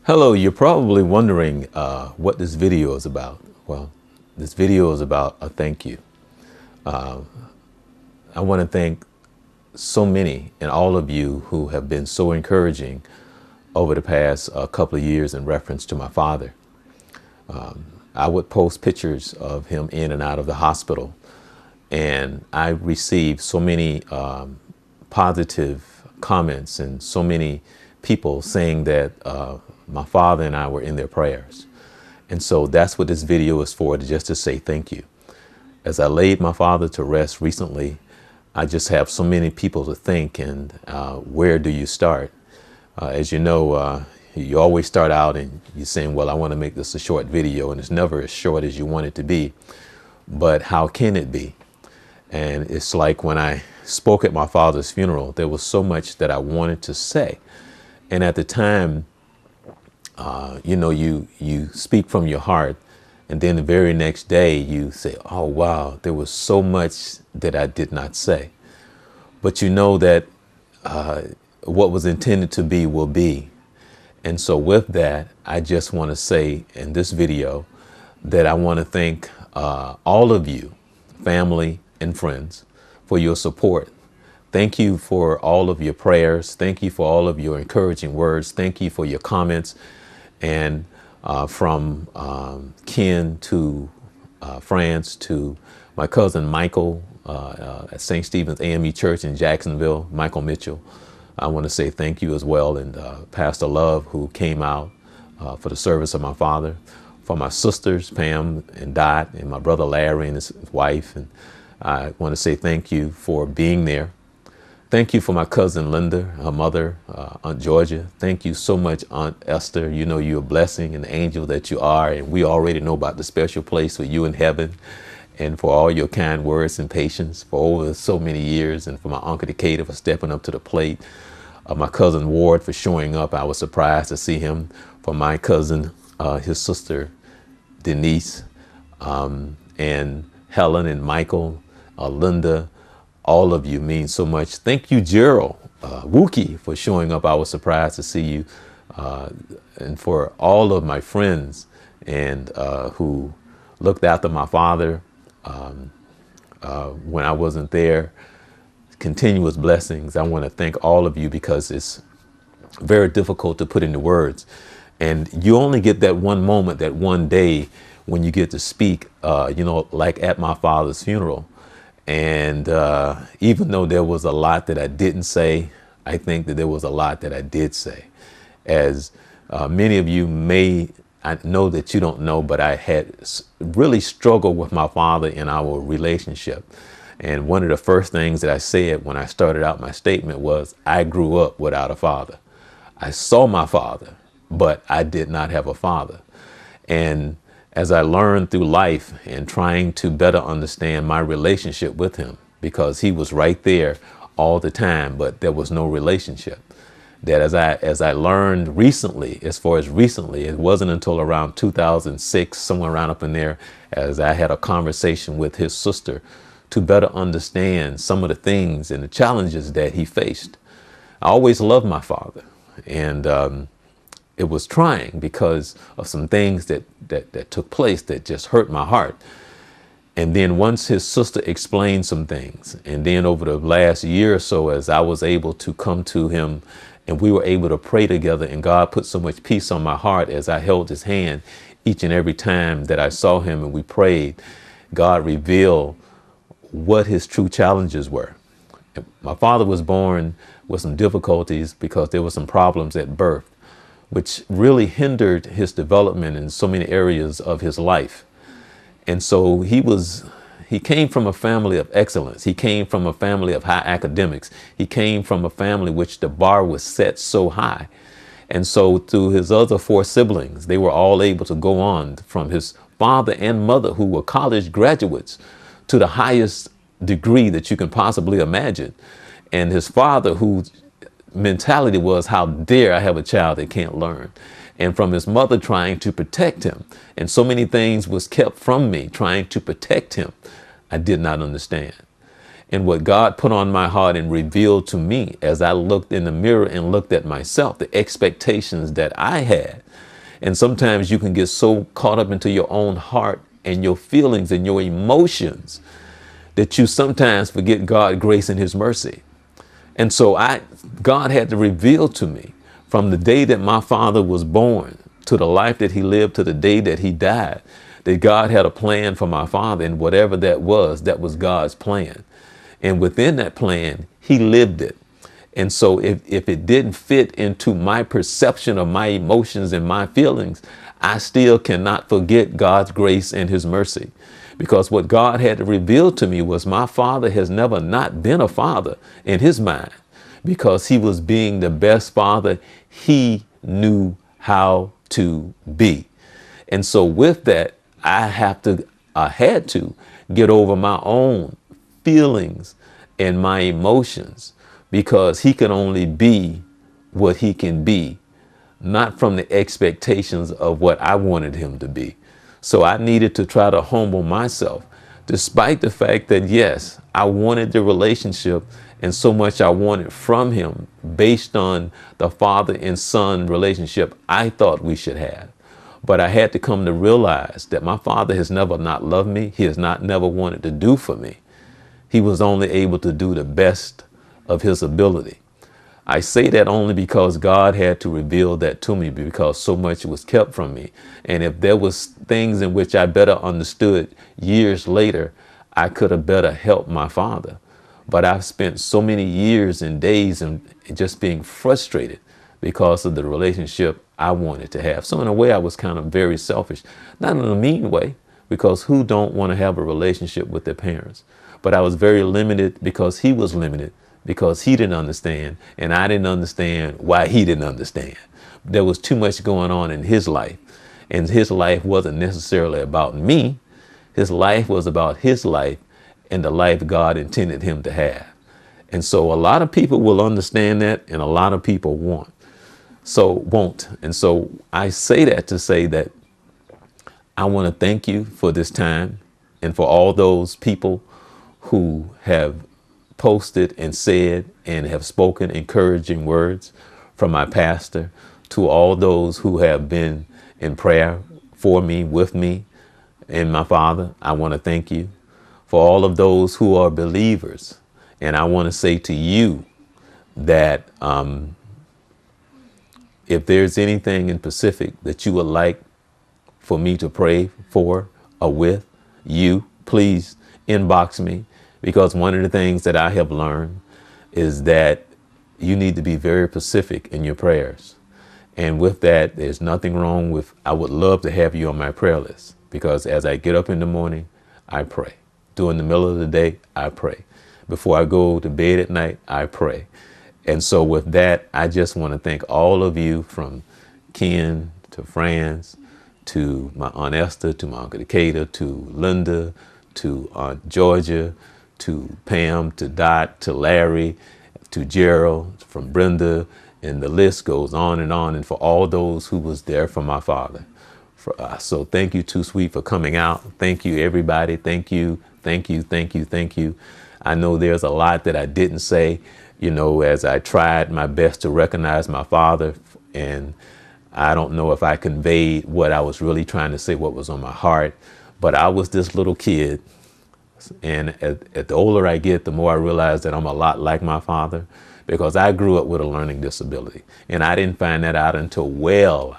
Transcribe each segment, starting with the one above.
Hello, you're probably wondering what this video is about. Well, this video is about a thank you. I want to thank so many and all of you who have been so encouraging over the past couple of years in reference to my father. I would post pictures of him in and out of the hospital, and I received so many positive comments and so many people saying that my father and I were in their prayers. And so that's what this video is for, just to say thank you. As I laid my father to rest recently, I just have so many people to thank, and where do you start? As you know, you always start out and you're saying, well, I want to make this a short video, and it's never as short as you want it to be. But how can it be? And it's like when I spoke at my father's funeral, there was so much that I wanted to say. And at the time, you speak from your heart, and then the very next day you say, oh, wow, there was so much that I did not say. But you know that what was intended to be will be. And so with that, I just want to say in this video that I want to thank all of you, family and friends, for your support. Thank you for all of your prayers. Thank you for all of your encouraging words. Thank you for your comments. And from Ken to France to my cousin Michael at St. Stephen's AME Church in Jacksonville, Michael Mitchell, I want to say thank you as well. And Pastor Love, who came out for the service of my father, for my sisters, Pam and Dot, and my brother Larry and his wife. And I want to say thank you for being there. Thank you for my cousin Linda, her mother, Aunt Georgia. Thank you so much, Aunt Esther. You know you're a blessing and the angel that you are, and we already know about the special place for you in heaven, and for all your kind words and patience for over so many years, and for my Uncle Decatur for stepping up to the plate. My cousin Ward for showing up. I was surprised to see him. For my cousin, his sister Denise, and Helen and Michael, Linda. All of you mean so much. Thank you, Gerald Wookie, for showing up. I was surprised to see you. And for all of my friends and who looked after my father when I wasn't there, continuous blessings. I want to thank all of you, because it's very difficult to put into words. And you only get that one moment, that one day when you get to speak, like at my father's funeral. And even though there was a lot that I didn't say, I think that there was a lot that I did say. As many of you I know that you don't know, but I had really struggled with my father in our relationship. And one of the first things that I said when I started out my statement was, I grew up without a father. I saw my father, but I did not have a father. And as I learned through life and trying to better understand my relationship with him, because he was right there all the time, but there was no relationship. That as I learned recently, as far as recently, it wasn't until around 2006, somewhere around up in there, as I had a conversation with his sister to better understand some of the things and the challenges that he faced. I always loved my father, and it was trying because of some things that took place that just hurt my heart. And then once his sister explained some things, and then over the last year or so, as I was able to come to him and we were able to pray together, and God put so much peace on my heart as I held his hand each and every time that I saw him and we prayed, God revealed what his true challenges were. My father was born with some difficulties because there were some problems at birth, which really hindered his development in so many areas of his life. And so he came from a family of excellence. He came from a family of high academics. He came from a family which the bar was set so high. And so through his other four siblings, they were all able to go on, from his father and mother, who were college graduates, to the highest degree that you can possibly imagine. And his father, whose mentality was, how dare I have a child that can't learn? And from his mother trying to protect him. And so many things was kept from me, trying to protect him. I did not understand. And what God put on my heart and revealed to me as I looked in the mirror and looked at myself, the expectations that I had. And sometimes you can get so caught up into your own heart and your feelings and your emotions that you sometimes forget God's grace and his mercy. And so God had to reveal to me from the day that my father was born to the life that he lived to the day that he died, that God had a plan for my father, and whatever that was God's plan. And within that plan, he lived it. And so if it didn't fit into my perception of my emotions and my feelings, I still cannot forget God's grace and his mercy. Because what God had to reveal to me was my father has never not been a father in his mind, because he was being the best father he knew how to be. And so with that, I had to get over my own feelings and my emotions, because he can only be what he can be, not from the expectations of what I wanted him to be. So I needed to try to humble myself, despite the fact that, yes, I wanted the relationship and so much I wanted from him based on the father and son relationship I thought we should have. But I had to come to realize that my father has never not loved me. He has not never wanted to do for me. He was only able to do the best of his ability. I say that only because God had to reveal that to me, because so much was kept from me. And if there was things in which I better understood years later, I could have better helped my father. But I've spent so many years and days and just being frustrated because of the relationship I wanted to have. So in a way, I was kind of very selfish, not in a mean way, because who don't want to have a relationship with their parents? But I was very limited because he was limited, because he didn't understand and I didn't understand why he didn't understand. There was too much going on in his life, and his life wasn't necessarily about me. His life was about his life and the life God intended him to have. And so a lot of people will understand that, and a lot of people won't. And so I say that to say that I want to thank you for this time, and for all those people who have posted and said and have spoken encouraging words from my pastor, to all those who have been in prayer for me, with me, and my father. I want to thank you. For all of those who are believers, and I want to say to you that if there's anything in Pacific that you would like for me to pray for or with you, please inbox me, because one of the things that I have learned is that you need to be very specific in your prayers. And with that, there's nothing wrong with, I would love to have you on my prayer list, because as I get up in the morning, I pray. During the middle of the day, I pray. Before I go to bed at night, I pray. And so with that, I just want to thank all of you, from Ken to Franz, to my Aunt Esther, to my Uncle Decatur, to Linda, to Aunt Georgia, to Pam, to Dot, to Larry, to Gerald, from Brenda, and the list goes on. And for all those who was there for my father. So thank you, Too Sweet, for coming out. Thank you, everybody. Thank you. Thank you. Thank you. Thank you. I know there's a lot that I didn't say, as I tried my best to recognize my father, and I don't know if I conveyed what I was really trying to say, what was on my heart, but I was this little kid. And at the older I get, the more I realize that I'm a lot like my father, because I grew up with a learning disability. And I didn't find that out until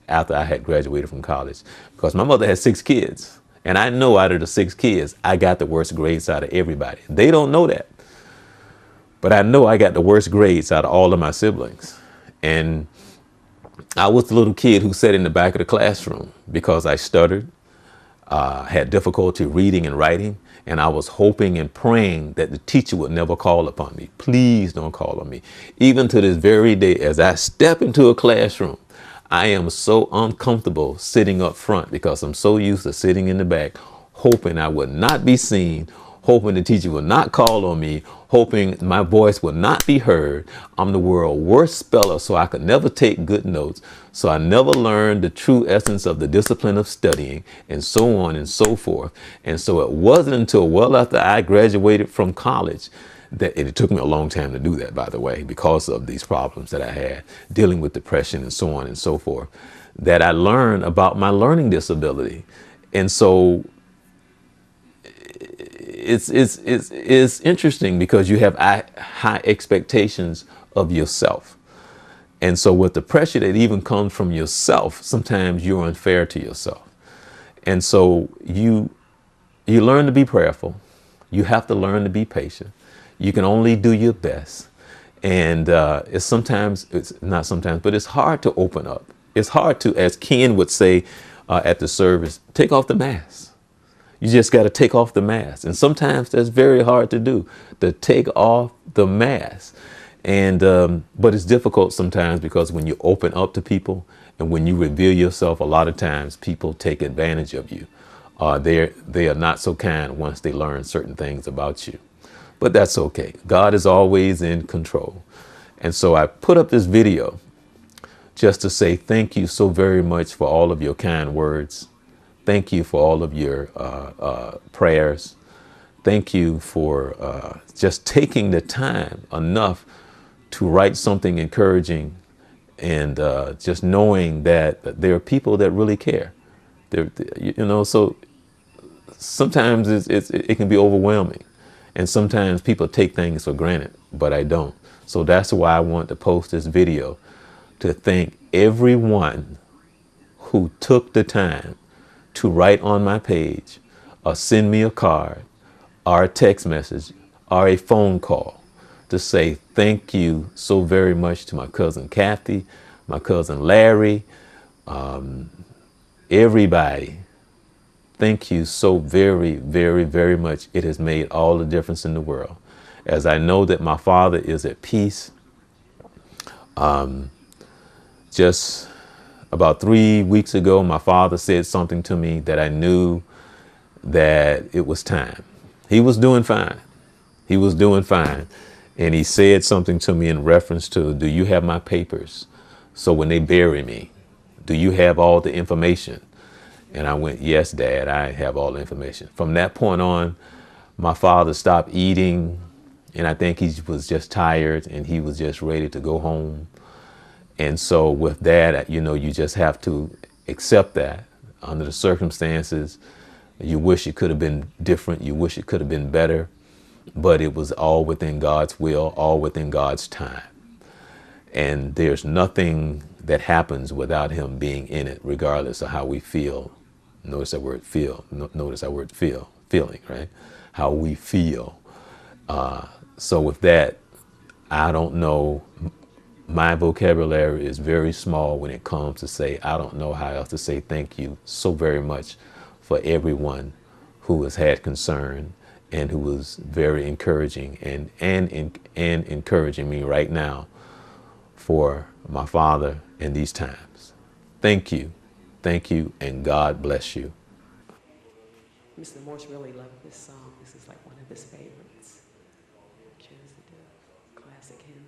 after I had graduated from college, because my mother had 6 kids. And I know out of the 6 kids, I got the worst grades out of everybody. They don't know that. But I know I got the worst grades out of all of my siblings. And I was the little kid who sat in the back of the classroom because I stuttered, had difficulty reading and writing. And I was hoping and praying that the teacher would never call upon me. Please don't call on me. Even to this very day, as I step into a classroom, I am so uncomfortable sitting up front, because I'm so used to sitting in the back, hoping I would not be seen, hoping the teacher will not call on me, hoping my voice will not be heard. I'm the world's worst speller, so I could never take good notes. So I never learned the true essence of the discipline of studying, and so on and so forth. And so it wasn't until well after I graduated from college that it took me a long time to do that, by the way, because of these problems that I had, dealing with depression and so on and so forth, that I learned about my learning disability. And so it's interesting because you have high expectations of yourself. And so with the pressure that even comes from yourself, sometimes you're unfair to yourself. And so you learn to be prayerful. You have to learn to be patient. You can only do your best. And it's not sometimes, but it's hard to open up. It's hard to, as Ken would say at the service, take off the mask. You just got to take off the mask. And sometimes that's very hard to do, to take off the mask. And but it's difficult sometimes because when you open up to people and when you reveal yourself, a lot of times people take advantage of you. They are not so kind once they learn certain things about you. But that's okay. God is always in control. And so I put up this video just to say thank you so very much for all of your kind words. Thank you for all of your prayers. Thank you for just taking the time enough to write something encouraging, and just knowing that there are people that really care. So sometimes it can be overwhelming, and sometimes people take things for granted, but I don't. So that's why I want to post this video, to thank everyone who took the time to write on my page, or send me a card, or a text message, or a phone call, to say thank you so very much to my cousin Kathy, my cousin Larry, everybody. Thank you so very, very, very much. It has made all the difference in the world. As I know that my father is at peace, just about 3 weeks ago, my father said something to me that I knew that it was time. He was doing fine. He was doing fine. And he said something to me in reference to, do you have my papers? So when they bury me, do you have all the information? And I went, yes, Dad, I have all the information. From that point on, my father stopped eating. And I think he was just tired and he was just ready to go home. And so with that, you just have to accept that under the circumstances. You wish it could have been different. You wish it could have been better. But it was all within God's will, all within God's time. And there's nothing that happens without him being in it, regardless of how we feel. Notice that word feel. Notice that word feel. Feeling, right? How we feel. So with that, I don't know. My vocabulary is very small when it comes to say, I don't know how else to say thank you so very much for everyone who has had concern and who was very encouraging and encouraging me right now for my father in these times. Thank you, and God bless you. Mr. Morse really loved this song. This is like one of his favorites. Choose to do classic hymn.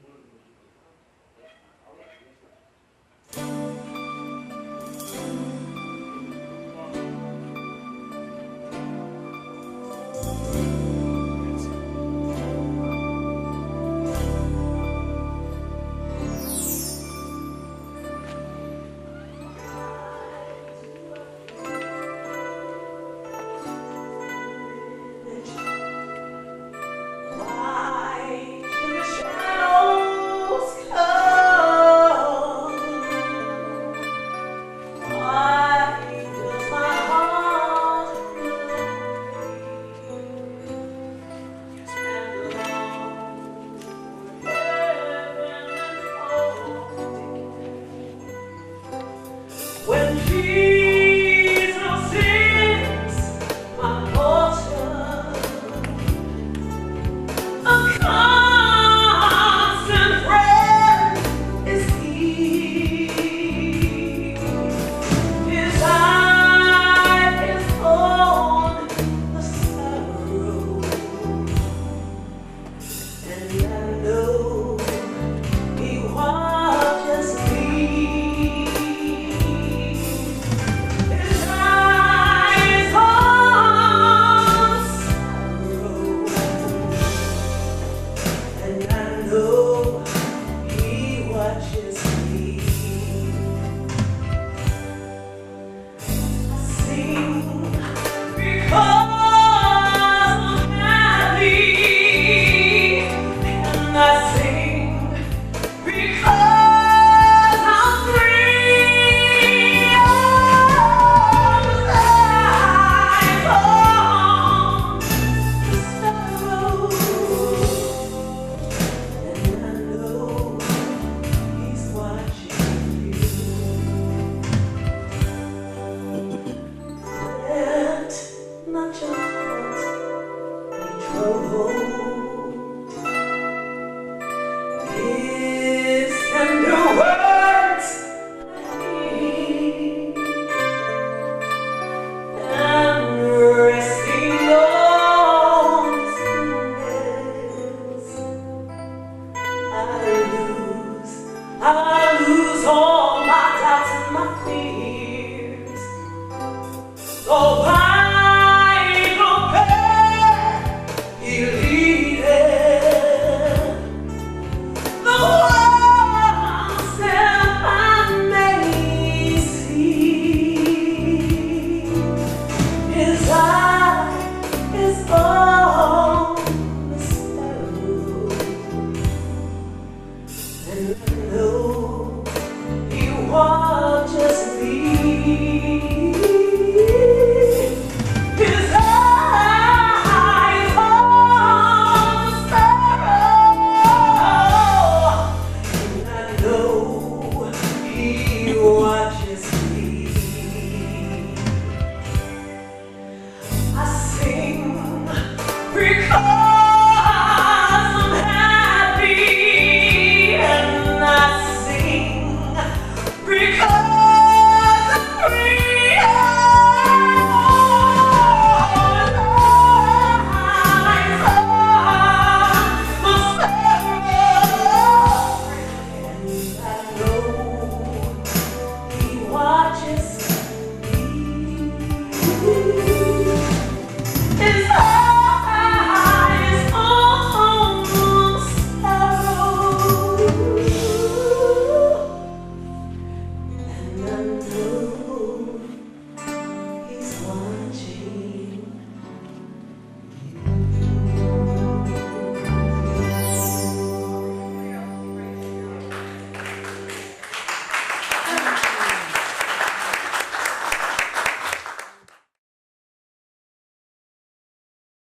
Because